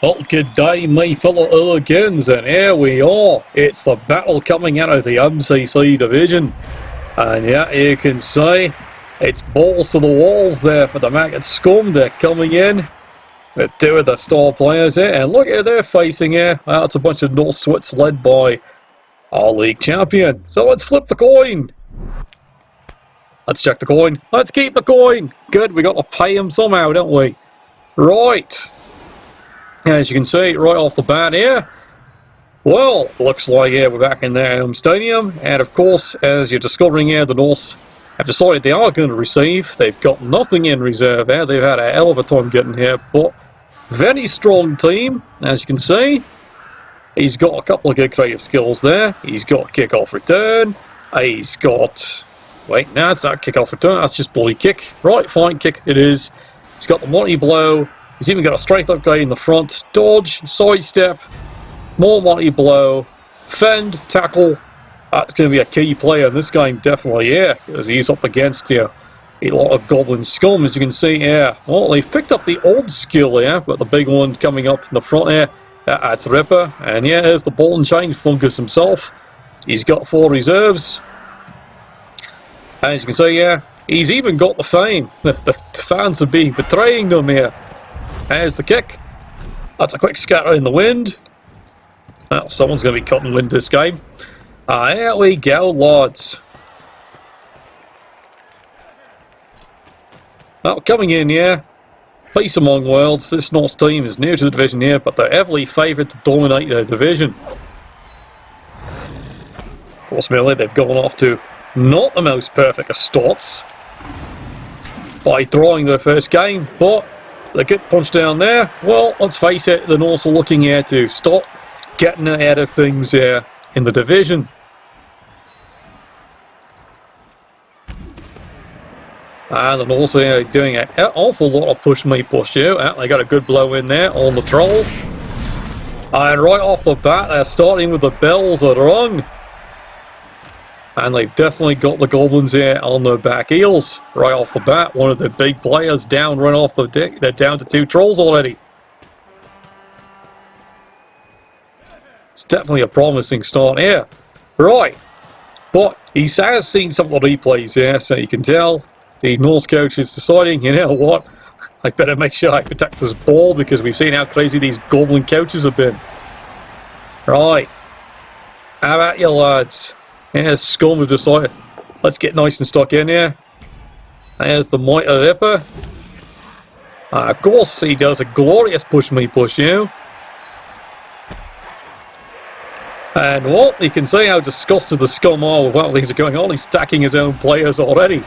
Well, good day, my fellow hooligans, and here we are. It's the battle coming out of the MCC Division. And yeah, you can see it's balls to the walls there for the Maggot Scum. They're coming in with two of the star players here, and look who they're facing here. Well, it's a bunch of Norse Twits led by our league champion. So let's flip the coin. Let's check the coin. Let's keep the coin. Good, we got to pay him somehow, don't we? Right. As you can see, right off the bat here, well, looks like we're back in their home stadium, and of course, as you're discovering here, the Norse have decided they are going to receive. They've got nothing in reserve here. They've had a hell of a time getting here, but very strong team, as you can see. He's got a couple of good creative skills there. He's got kick-off return. He's got... Wait, no, it's not kick-off return. That's just bully kick. Right, fine, kick it is. He's got the mighty blow. He's even got a straight up guy in the front. Dodge, sidestep, more mighty blow, fend, tackle. That's going to be a key player in this game, definitely, yeah, because he's up against a lot of Goblin scum, as you can see here. Well, they've picked up the old skill here, but the big one coming up in the front here. That's Ripper, and yeah, here's the ball and chain Fungus himself. He's got 4 reserves. As you can see here, he's even got the fame. The fans are betraying them here. There's the kick. That's a quick scatter in the wind. Well, someone's going to be cutting wind this game. Here we go, lads. Well, coming in here, peace among worlds. This Norse team is new to the division here, but they're heavily favoured to dominate their division. Of course, merely they've gone off to not the most perfect of starts by drawing their first game, but they get punched down there. Well, let's face it, the Norse are looking here to stop getting ahead of things here in the division. And the Norse are doing an awful lot of push me, push you. They got a good blow in there on the troll. And right off the bat, they're starting with the bells that are rung. And they've definitely got the Goblins here on their back heels. Right off the bat, one of the big players down right off the deck. They're down to 2 trolls already. It's definitely a promising start here. Right. But he has seen some of the replays here, so you can tell the Norse coach is deciding, you know what, I better make sure I protect this ball because we've seen how crazy these Goblin coaches have been. Right. How about you, lads? Here's Scum have decided, let's get nice and stuck in here. There's the mighty Ripper. Of course, he does a glorious push me, push you. And well, you can see how disgusted the Scum are with what things are going on. He's stacking his own players already.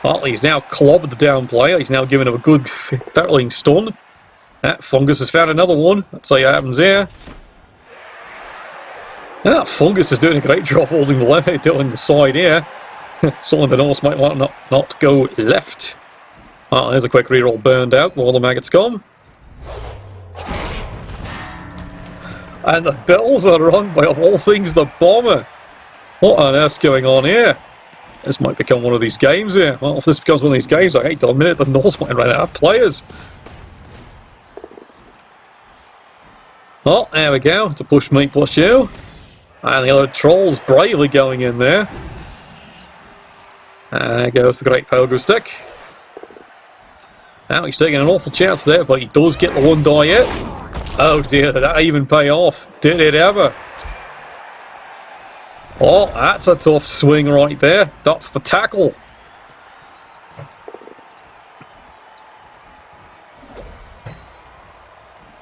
Well, he's now clobbered the down player. He's now given him a good thirling stun. That Fungus has found another one. Let's see what happens here. Yeah, Fungus is doing a great job holding the left, doing the side here. Some of the Norse might want not to go left. Oh, there's a quick reroll burned out while the maggots come. And the bells are rung by, of all things, the bomber. What on earth's going on here? This might become one of these games here. Well, if this becomes one of these games, I hate to admit it, the Norse might run out of players. Oh, there we go. It's a push me, push you. And the other troll's bravely going in there. There goes the great pogo stick. Now he's taking an awful chance there, but he does get the 1 die hit. Oh dear, did that even pay off? Did it ever? Oh, that's a tough swing right there. That's the tackle.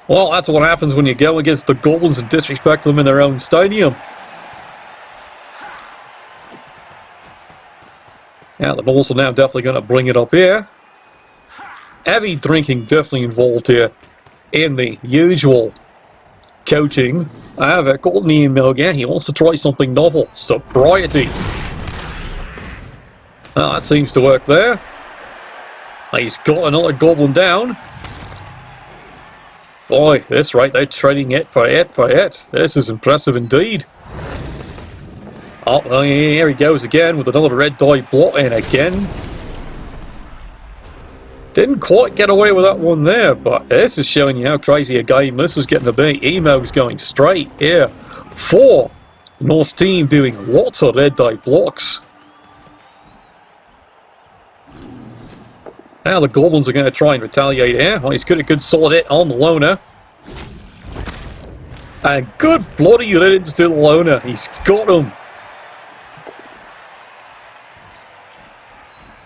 Well, that's what happens when you go against the Goblins and disrespect them in their own stadium. Yeah, the Norse are now definitely going to bring it up here. Heavy drinking definitely involved here in the usual coaching. However, Golden Ian Milgan, he wants to try something novel. Sobriety. Well, that seems to work there. He's got another Goblin down. Boy, that's right, they're trading it for it for it. This is impressive indeed. Oh, here he goes again with another red die blot in again. Didn't quite get away with that one there, but this is showing you how crazy a game this is getting to be. Emo's going straight here for the Norse team, doing lots of red die blocks. Now the Goblins are going to try and retaliate here. Well, he's got a good solid hit on the loner. And good bloody riddance to the loner. He's got him.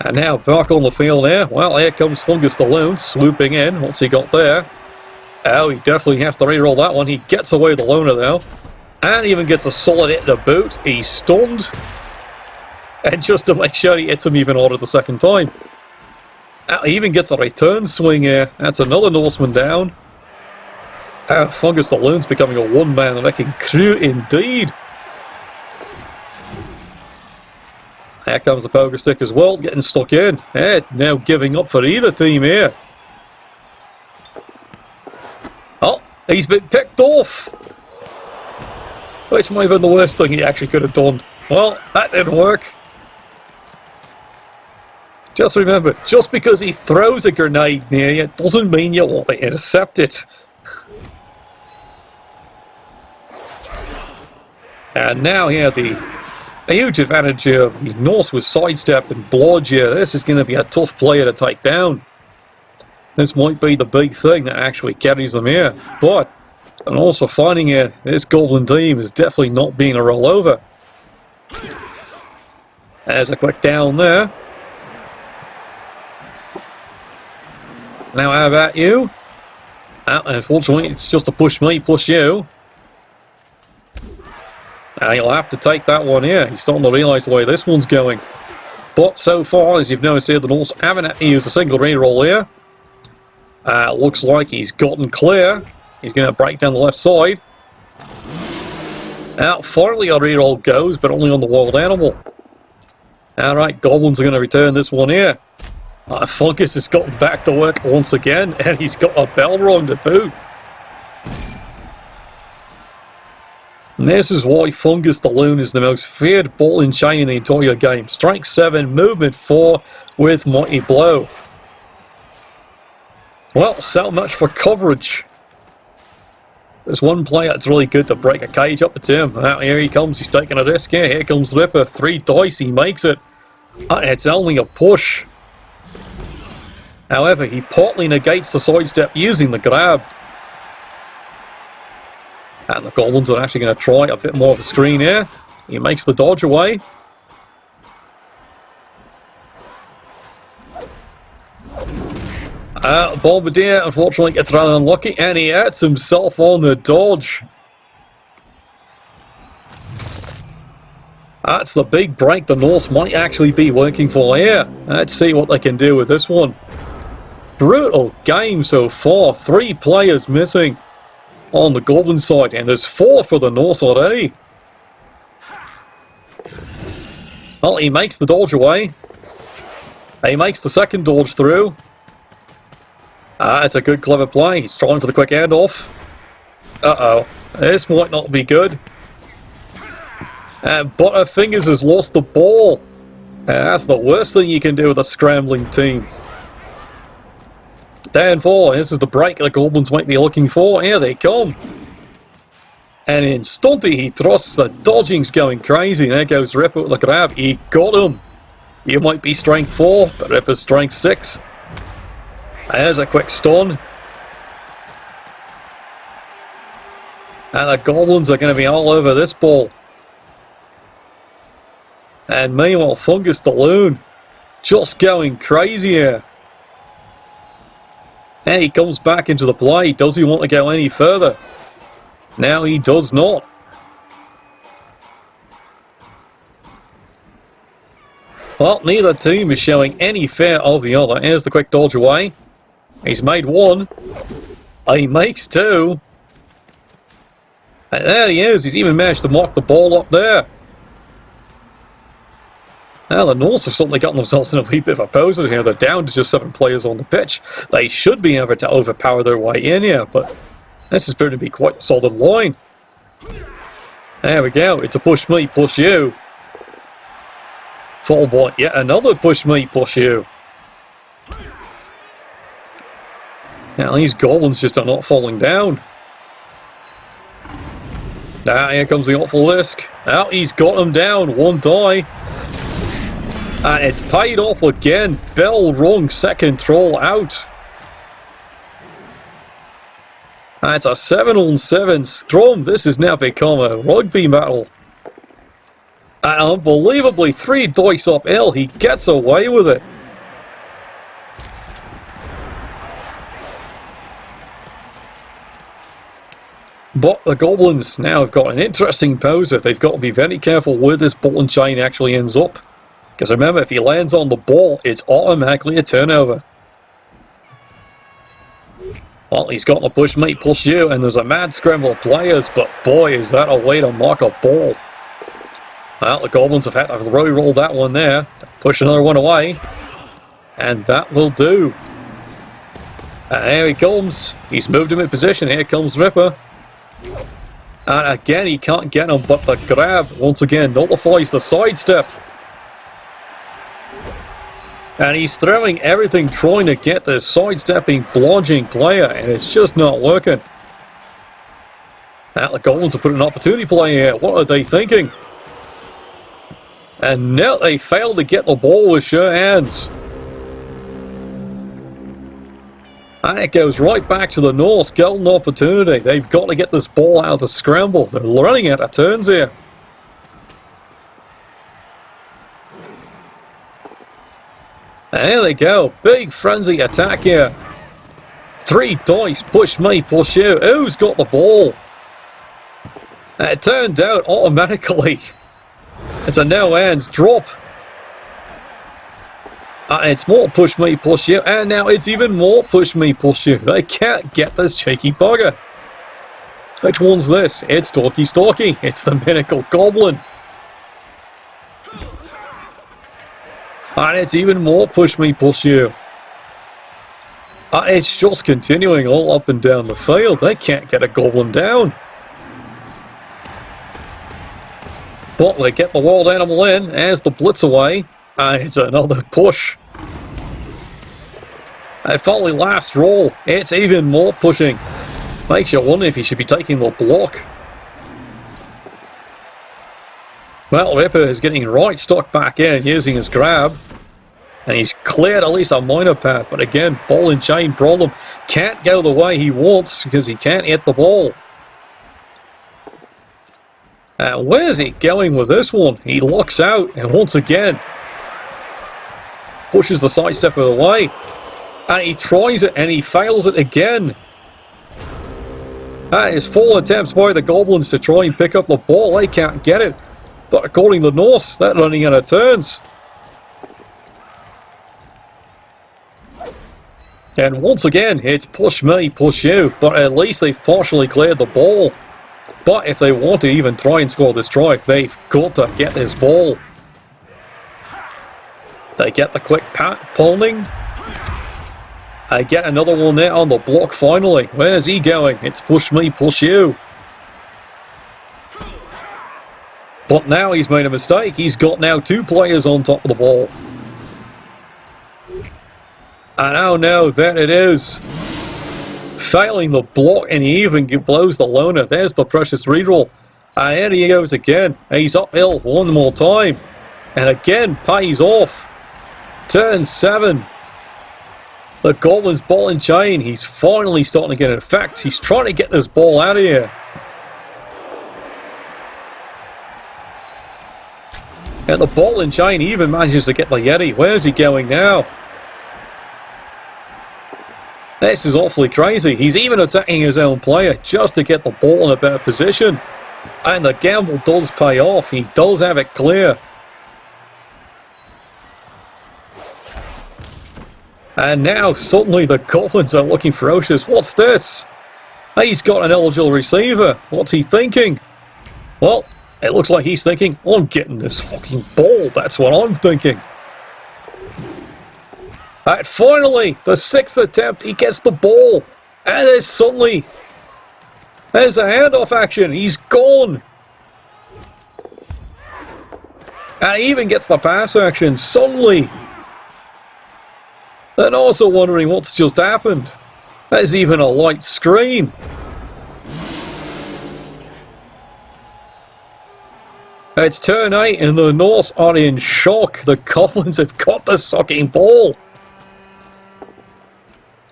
And now back on the field here. Well, here comes Fungus the Loon swooping in. What's he got there? Oh, he definitely has to reroll that one. He gets away with the loner though. And even gets a solid hit to boot. He's stunned. And just to make sure he hits him even harder the second time. He even gets a return swing here. That's another Norseman down. Fungus the Loon's becoming a one-man wrecking crew indeed. Here comes the poker stick as well, getting stuck in. Now giving up for either team here. Oh, he's been picked off. Which might have been the worst thing he actually could have done. Well, that didn't work. Just remember, just because he throws a grenade near you doesn't mean you want to intercept it. And now here a huge advantage here of the Norse with sidestep and blodge here. This is going to be a tough player to take down. This might be the big thing that actually carries them here. But I'm also finding here this Goblin team is definitely not being a rollover. There's a quick down there. Now how about you? Unfortunately it's just a push me, push you. You'll have to take that one here. You're starting to realise the way this one's going. But so far, as you've noticed here, the Norse haven't had to use a single reroll here. Looks like he's gotten clear. He's going to break down the left side. Finally a reroll goes, but only on the wild animal. Alright, Goblins are going to return this one here. Fungus has gotten back to work once again, and he's got a bell rung to boot. And this is why Fungus the Loon is the most feared ball and chain in the entire game. Strike 7, movement 4 with Mighty Blow. Well, so much for coverage. There's one player that's really good to break a cage up. It's him. Here he comes, he's taking a risk here. Here comes Ripper, 3 dice, he makes it. It's only a push. However, he partly negates the sidestep using the grab. And the Goblins are actually going to try a bit more of a screen here. He makes the dodge away. Bombardier unfortunately gets rather unlucky, and he hurts himself on the dodge. That's the big break the Norse might actually be working for here. Let's see what they can do with this one. Brutal game so far. 3 players missing on the Goblin side, and there's 4 for the Norse already. Well, he makes the dodge away. He makes the second dodge through. It's a good clever play. He's trying for the quick handoff. Uh-oh. This might not be good. Butterfingers has lost the ball. That's the worst thing you can do with a scrambling team. Down 4. This is the break the Goblins might be looking for. Here they come. And in Stunty, he thrusts. The dodging's going crazy. There goes Ripper with the grab. He got him. You might be strength 4, but Ripper's strength 6. There's a quick stun. And the Goblins are going to be all over this ball. And meanwhile, Fungus the Loon just going crazy here. And he comes back into the play. Does he want to go any further? Now he does not. Well, neither team is showing any fear of the other. Here's the quick dodge away. He's made 1. He makes 2. And there he is. He's even managed to mark the ball up there. Now the Norse have suddenly gotten themselves in a wee bit of a poser here. They're down to just 7 players on the pitch. They should be able to overpower their way in here, but this is going to be quite a solid line. There we go. It's a push me, push you. Followed by yet another push me, push you. Now these goblins just are not falling down. Here comes the awful disc. Now he's got him down. One die. And it's paid off again. Bell rung, second troll out. And it's a 7-on-7 strum. This has now become a rugby battle. And unbelievably, 3 dice up L. He gets away with it. But the Goblins now have got an interesting pose. They've got to be very careful where this ball and chain actually ends up. Because remember, if he lands on the ball, it's automatically a turnover. Well, he's got to push me, push you, and there's a mad scramble of players, but boy, is that a way to mark a ball. Well, the Goblins have had to re-roll that one there, push another one away, and that will do. And here he comes. He's moved him in position. Here comes Ripper. And again, he can't get him, but the grab, once again, nullifies the sidestep. And he's throwing everything trying to get this sidestepping, blodging player, and it's just not working. Now the Goblins have put an opportunity play here. What are they thinking? And now they fail to get the ball with sure hands. And it goes right back to the Norse. Golden opportunity. They've got to get this ball out of the scramble. They're running out of turns here. And here they go. Big frenzy attack here. 3 dice. Push me, push you. Who's got the ball? And it turned out automatically. It's a no hands drop. And it's more push me, push you. And now it's even more push me, push you. They can't get this cheeky bugger. Which one's this? It's Talky Stalky. It's the Minical Goblin. And it's even more push me, push you. And it's just continuing all up and down the field. They can't get a Goblin down. But they get the wild animal in as the blitz away. And it's another push. And finally, last roll. It's even more pushing. Makes you wonder if he should be taking the block. Well, Ripper is getting right stuck back in using his grab. And he's cleared at least a minor path. But again, ball and chain problem. Can't go the way he wants because he can't hit the ball. Where's he going with this one? He locks out. And once again, pushes the sidestepper away. And he tries it and he fails it again. That is 4 attempts by the Goblins to try and pick up the ball. They can't get it. But according to the Norse, they're running out of turns. And once again, it's push me, push you. But at least they've partially cleared the ball. But if they want to even try and score this try, they've got to get this ball. They get the quick pulling. I get another one there on the block finally. Where's he going? It's push me, push you. But now he's made a mistake. He's got now 2 players on top of the ball. And oh no, there it is. Failing the block, and he even blows the loner. There's the precious reroll. And here he goes again. He's uphill one more time. And again, pays off. Turn 7. The Goblins ball and chain. He's finally starting to get an effect. He's trying to get this ball out of here. And the ball and chain even manages to get the Yeti. Where's he going now? This is awfully crazy. He's even attacking his own player just to get the ball in a better position. And the gamble does pay off. He does have it clear. And now suddenly the Goblins are looking ferocious. What's this? He's got an eligible receiver. What's he thinking? Well, it looks like he's thinking, I'm getting this fucking ball. That's what I'm thinking. And finally, the 6th attempt, he gets the ball. And there's a handoff action. He's gone. And he even gets the pass action. Suddenly. And also wondering what's just happened. There's even a light screen. It's turn 8 and the Norse are in shock. The Goblins have got the sucking ball.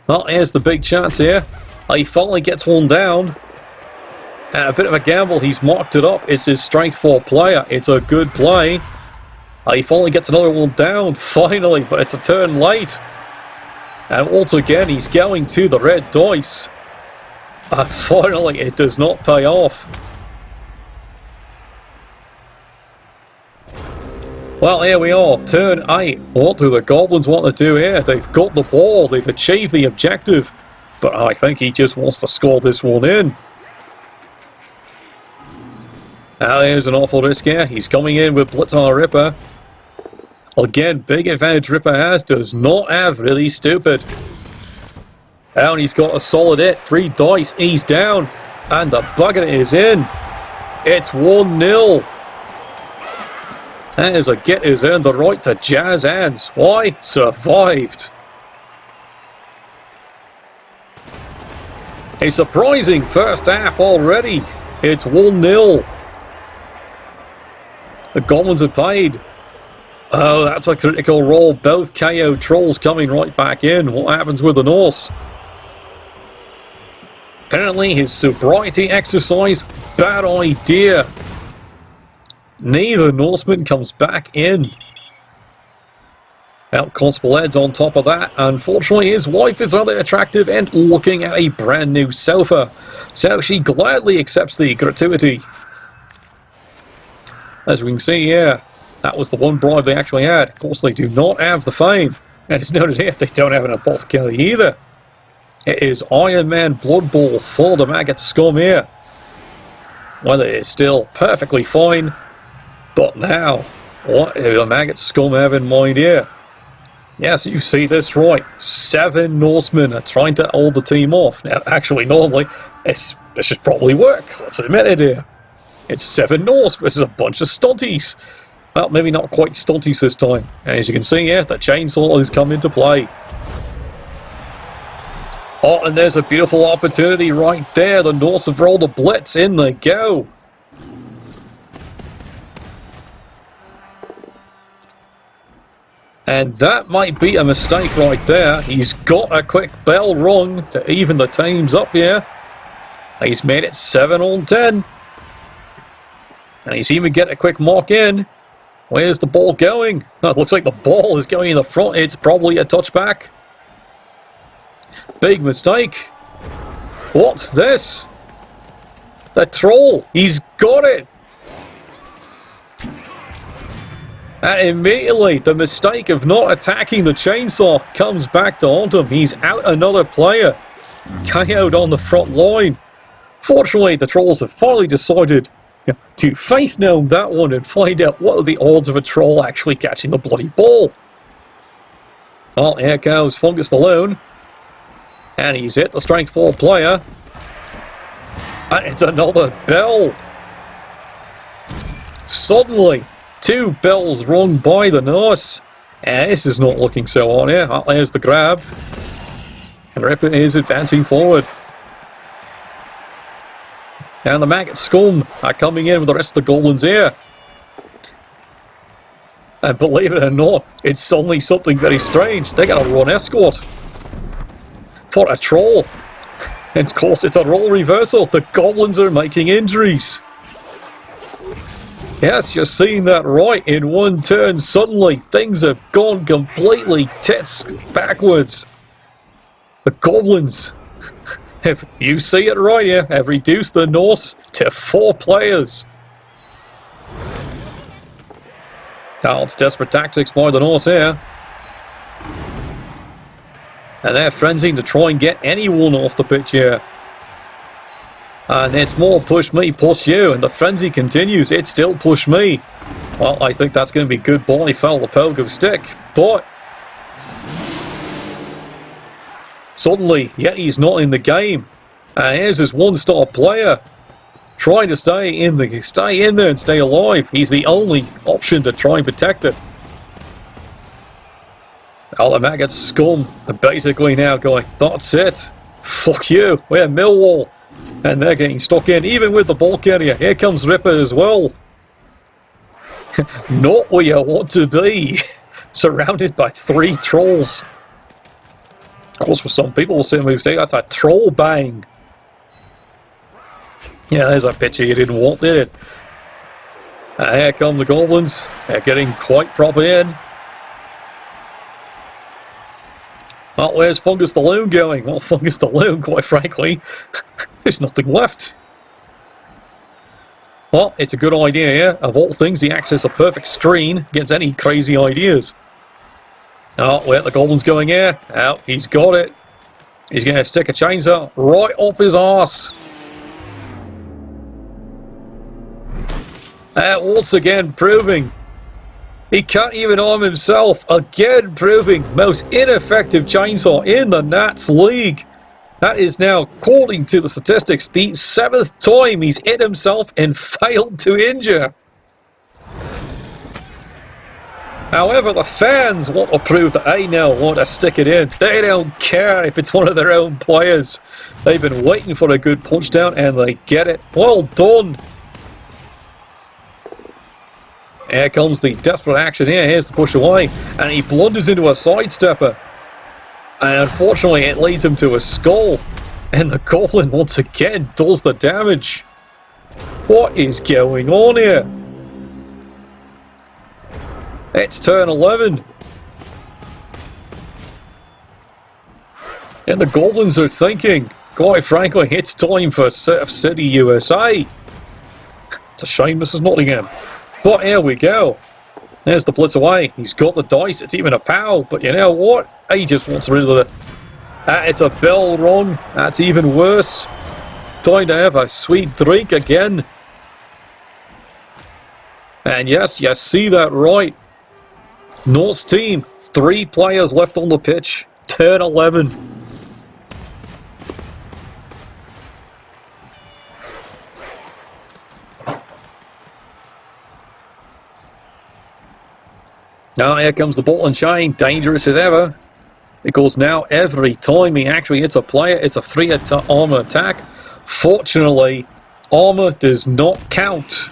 Well, here's the big chance here. He finally gets one down. And a bit of a gamble, he's marked it up. It's his strength 4 player. It's a good play. He finally gets another one down, finally, but it's a turn late. And once again, he's going to the red dice. And finally, it does not pay off. Well, here we are, turn 8. What do the Goblins want to do here? They've got the ball, they've achieved the objective. But I think he just wants to score this one in. Now here's an awful risk here. He's coming in with Blitz on a Ripper. Again, big advantage Ripper has. Does not have really stupid. And he's got a solid hit. 3 dice. He's down. And the bucket is in. It's 1-0. That is a get who's earned the right to jazz hands. Why? Survived. A surprising first half already. It's 1-0. The Goblins have paid. Oh, that's a critical roll. Both KO trolls coming right back in. What happens with the Norse? Apparently his sobriety exercise, bad idea. Neither Norseman comes back in. Now, Constable Ed's on top of that. Unfortunately, his wife is rather attractive and looking at a brand new sofa. So she gladly accepts the gratuity. As we can see here, that was the one bribe they actually had. Of course, they do not have the fame. And it's noted here, they don't have an apothecary either. It is Iron Man Blood Ball for the maggot scum here. Well, it is still perfectly fine. But now, what do the maggot scum have in mind here? Yes, you see this right. 7 Norsemen are trying to hold the team off. Now, actually, normally, this should probably work. Let's admit it here. It's 7 Norse versus a bunch of stunties. Well, maybe not quite stunties this time. And as you can see here, the chainsaw has come into play. Oh, and there's a beautiful opportunity right there. The Norse have rolled a blitz. In they go. And that might be a mistake right there. He's got a quick bell rung to even the teams up here. He's made it 7-10. And he's even get a quick mark in. Where's the ball going? Oh, it looks like the ball is going in the front. It's probably a touchback. Big mistake. What's this? The troll. He's got it. And immediately, the mistake of not attacking the chainsaw comes back to haunt him. He's out another player. KO'd on the front line. Fortunately, the trolls have finally decided to face gnome that one and find out what are the odds of a troll actually catching the bloody ball. Well, here goes Fungus the Loon. And he's hit the strength 4 player. And it's another bell. Suddenly, 2 bells rung by the Norse. And this is not looking so on here. Oh, there's the grab. And Ripper is advancing forward. And the maggot scum are coming in with the rest of the Goblins here. And believe it or not, it's suddenly something very strange. They got a run escort for a troll. And of course, it's a role reversal. The Goblins are making injuries. Yes, you're seeing that right. In one turn, suddenly things have gone completely tits backwards. The Goblins, if you see it right here, have reduced the Norse to 4 players. Now it's desperate tactics by the Norse here. And they're frenzied to try and get anyone off the pitch here. And it's more push me, push you, and the frenzy continues. It's still push me. Well, I think that's going to be good ball. He fouled the pogo stick, but suddenly, yet he's not in the game. And here's his one-star player trying to stay in there and stay alive. He's the only option to try and protect it. Now the maggot scum are basically now going, that's it. Fuck you, we're Millwall. And they're getting stuck in, even with the ball carrier. Here comes Ripper as well. Not where you want to be. Surrounded by 3 trolls. Of course, for some people, we'll say that's a troll bang. Yeah, there's a picture you didn't want, did it? Here come the Goblins. They're getting quite proper in. Well, where's Fungus the Loon going? Well, Fungus the Loon, quite frankly, there's nothing left. Well, it's a good idea here. Of all things, he acts as a perfect screen against any crazy ideas. Oh, where the Goblins going here? Oh, he's got it. He's going to stick a chainsaw right up his arse. Once again proving he can't even arm himself. Again proving most ineffective chainsaw in the NATTS League. That is now, according to the statistics, the 7th time he's hit himself and failed to injure. However, the fans want to prove that they now want to stick it in. They don't care if it's one of their own players. They've been waiting for a good punch down and they get it. Well done. Here comes the desperate action here. Here's the push away. And he blunders into a sidestepper. And unfortunately, it leads him to a skull. And the Goblin once again does the damage. What is going on here? It's turn 11. And the Goblins are thinking, quite frankly, it's time for Surf City, USA. It's a shame this is Nottingham. But here we go. There's the blitz away. He's got the dice. It's even a POW. But you know what? He just wants rid of it. It's a bell rung. That's even worse. Time to have a sweet drink again. And yes, you see that right. Norse team. 3 players left on the pitch. Turn 11. Now here comes the ball and chain, dangerous as ever. Because now every time he actually hits a player, it's a 3 armor attack. Fortunately, armor does not count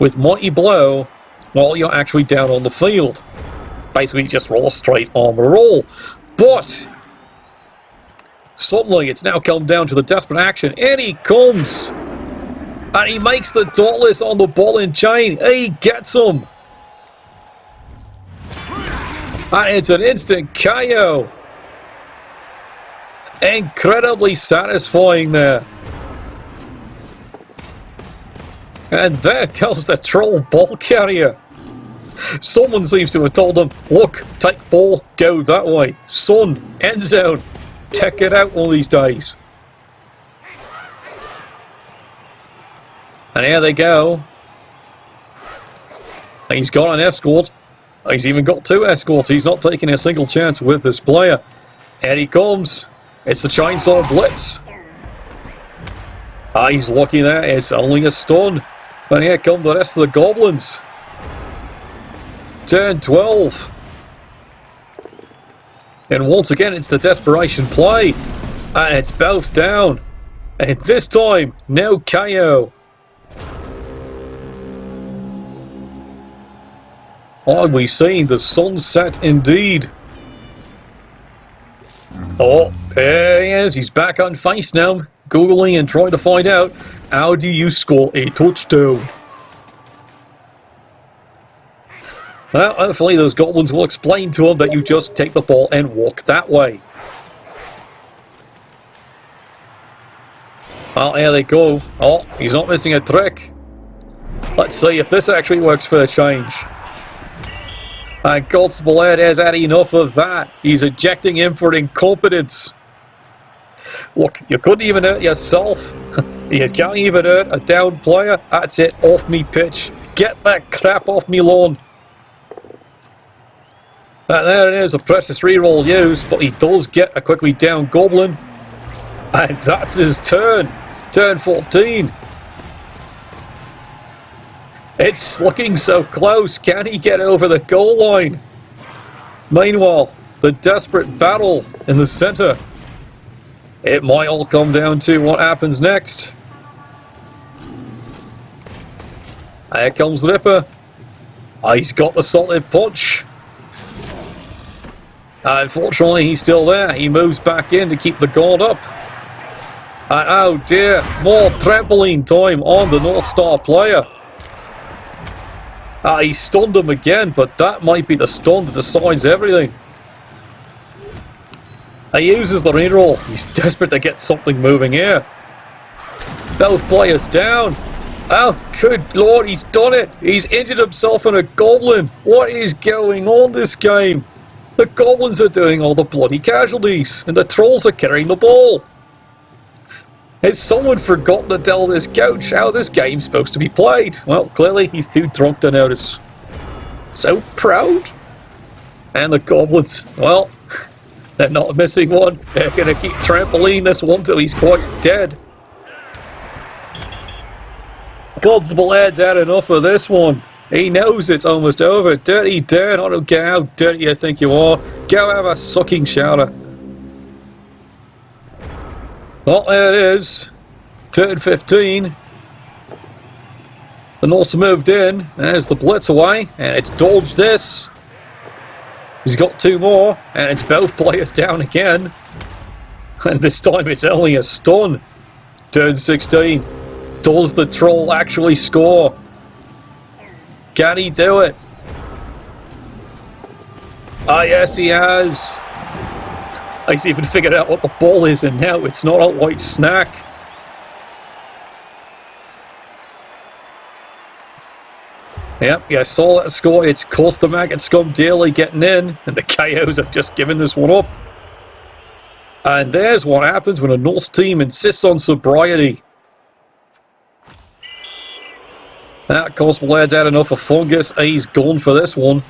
with Mighty Blow while you're actually down on the field. Basically, just roll a straight armor roll. But suddenly, it's now come down to the desperate action. And he comes. And he makes the Dauntless on the ball and chain. He gets him. And it's an instant KO. Incredibly satisfying there. And there goes the troll ball carrier. Someone seems to have told him, look, take ball, go that way. Son, end zone. Check it out one of these days. And here they go. He's got an escort. He's even got 2 escorts. He's not taking a single chance with this player. And he comes. It's the Chainsaw Blitz. He's lucky there. It's only a stun. And here come the rest of the Goblins. Turn 12. And once again, it's the desperation play. And it's both down. And this time, no KO. Are we seeing the sunset indeed? Oh, there he is. He's back on face now, Googling and trying to find out how do you score a touchdown. Well, hopefully those Goblins will explain to him that you just take the ball and walk that way. Well, here they go. Oh, he's not missing a trick. Let's see if this actually works for a change. And Constable Ed has had enough of that. He's ejecting him for incompetence. Look, you couldn't even hurt yourself. You can't even hurt a down player. That's it, off me pitch. Get that crap off me lawn. And there it is, a precious reroll used, but he does get a quickly down Goblin. And that's his turn. Turn 14. It's looking so close. Can he get over the goal line? Meanwhile, the desperate battle in the centre. it might all come down to what happens next. Here comes Ripper. He's got the solid punch. Unfortunately, he's still there. He moves back in to keep the guard up. And oh dear, more trampoline time on the North Star player. He stunned him again, but that might be the stun that decides everything. He uses the reroll. He's desperate to get something moving here. Both players down. Oh, good lord, he's done it. He's injured himself in a goblin. What is going on this game? The goblins are doing all the bloody casualties, and the trolls are carrying the ball. Has someone forgotten to tell this coach how this game's supposed to be played? Well, clearly he's too drunk to notice. So proud. And the goblins, well, they're not missing one. They're going to keep trampoline this one till he's quite dead. Constable Ed's had enough of this one. He knows it's almost over. Dirty Dan, I don't care how dirty you think you are. Go have a sucking shower. Well, there it is. Turn 15. The Norse moved in. There's the blitz away. And it's dodged this. He's got two more. And it's both players down again. And this time it's only a stun. Turn 16. Does the troll actually score? Can he do it? Ah, yes, he has. He's even figured out what the ball is, and now it's not a white snack. Yep, yeah, I saw that score. It's cost the Maggot Scum dearly getting in, and the KOs have just given this one up. And there's what happens when a Norse team insists on sobriety. That Constable Ed's had enough of fungus. He's gone for this one.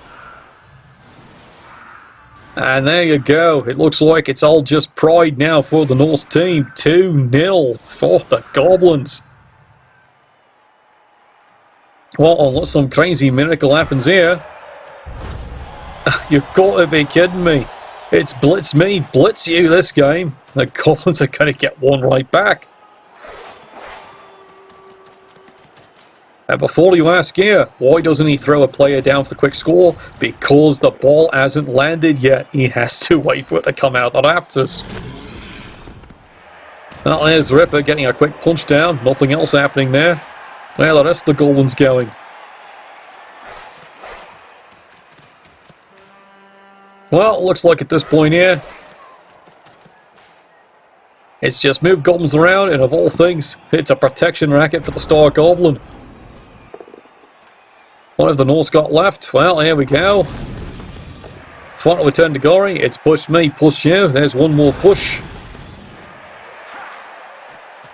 And there you go. It looks like it's all just pride now for the Norse team. 2-0 for the Goblins. Well, unless some crazy miracle happens here. You've got to be kidding me. It's blitz me, blitz you this game. The Goblins are going to get one right back. And before you ask here, why doesn't he throw a player down for the quick score? Because the ball hasn't landed yet. He has to wait for it to come out of the rafters. Well, there's Ripper getting a quick punch down. Nothing else happening there. Well, the rest of the Goblins going. Well, looks like at this point here, it's just move Goblins around, and of all things, it's a protection racket for the Star Goblin. What have the Norse got left? Well, here we go. Final return to Gory. It's push me, push you. There's one more push.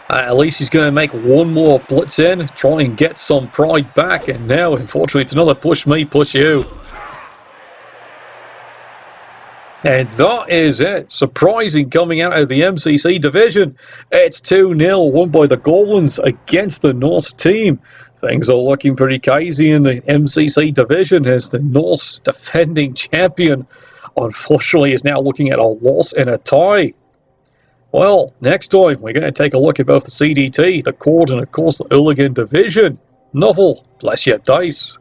At least he's going to make one more blitz in, try and get some pride back. And now, unfortunately, it's another push me, push you. And that is it. Surprising coming out of the MCC division. It's 2-0 won by the Goblins against the Norse team. Things are looking pretty crazy in the MCC division as the Norse defending champion, unfortunately, is now looking at a loss and a tie. Well, next time we're going to take a look at both the CDT, the Court, and of course the Hooligan division. Novel, bless your dice.